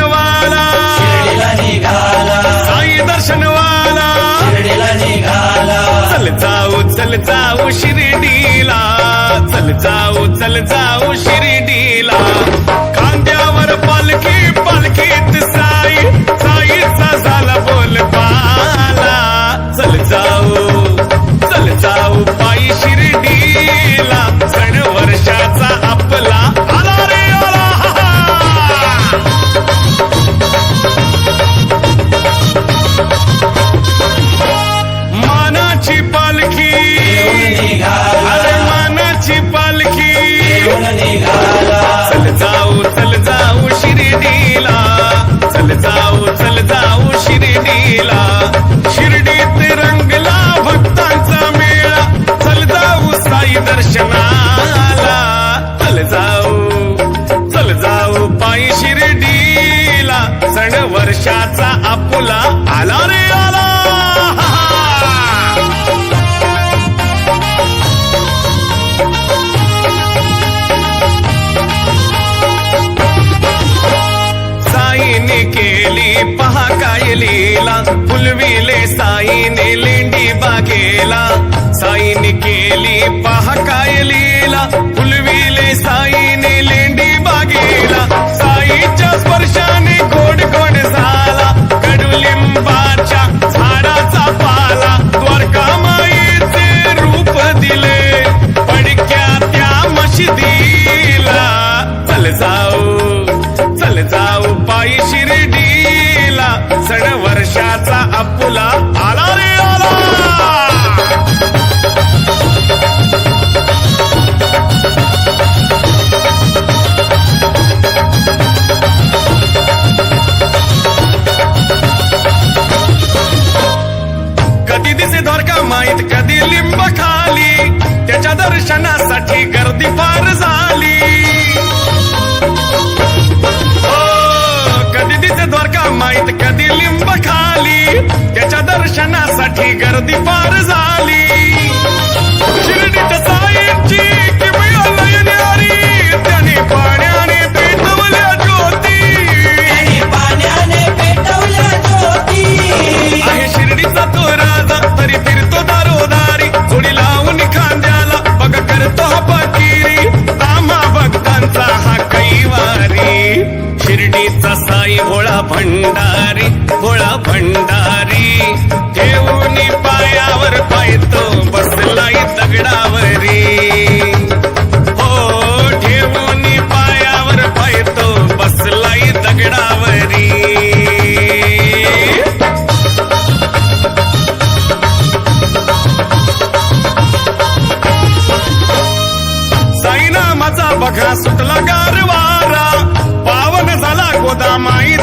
दर्शनवाला शिर्डीला निघाला, साई दर्शनवाला शिर्डीला निघाला. चल जाऊ शिर्डीला, चल जाऊ शिर्डीला. खांद्यावर पालखी पालखीत साई, साईचा झाला बोलबाला. चल जाऊ पायी शिर्डीला, सण वर्षाचा आपला आला रे आला. मानाची पालखी, निघाला, अरे मानाची पालखी. निघाला. चल जाऊ शिर्डीला, चल जाऊ शिर्डीला. शिर्डीत रंगला भक्तांचा मेळा, चल जाऊ साई दर्शनाला. चल जाऊ पायी शिर्डीला, सण वर्षाचा आपुला आला रे आला. साईने केली पहा काय लीला, फुलविले साईने लेंडी बागेला. साईने केली पहा काय लीला, फुलविले साईने लेंडी बागेला. साईच्या स्पर्शाने गोड गोड झाला, कडुलिंबाच्या झाडाचा पाला. द्वारकामाईचे रूप दिले, पडक्या त्या मशिदीला. चल जाऊ पायी शिर्डीला, सण वर्षाचा आपुला आला रे आला. कधी दिसे द्वारका माहीत, कधी लिंब खाली. त्याच्या दर्शनासाठी गर्दी फार झाली. कधी दिसे द्वारका माहीत, कधी लिंब खाली. त्याच्या दर्शनासाठी गर्दी फार झाली. शिर्डीत साईंची किमया लय न्यारी, त्याने पाण्याने पेटवल्या ज्योती. पाण्याने पेटवल्या ज्योती. आहे शिर्डीचा तो राजा, तरी फिरतो दारोदारी. जोडी लावून खांद्याला बघ करतो हा फकीरी. तामा भक्तांचा हा कैवारी. शिर्डीचा साई भोळा भंडारी, भोळा भंडारी. ठेवून पायावर पायतो बसलाई दगडावरी. हो ठेवून पायावर पायतो बसलाई दगडावरी. साईनामाचा बघा सुटला गारवारा, पावन झाला गोदामाई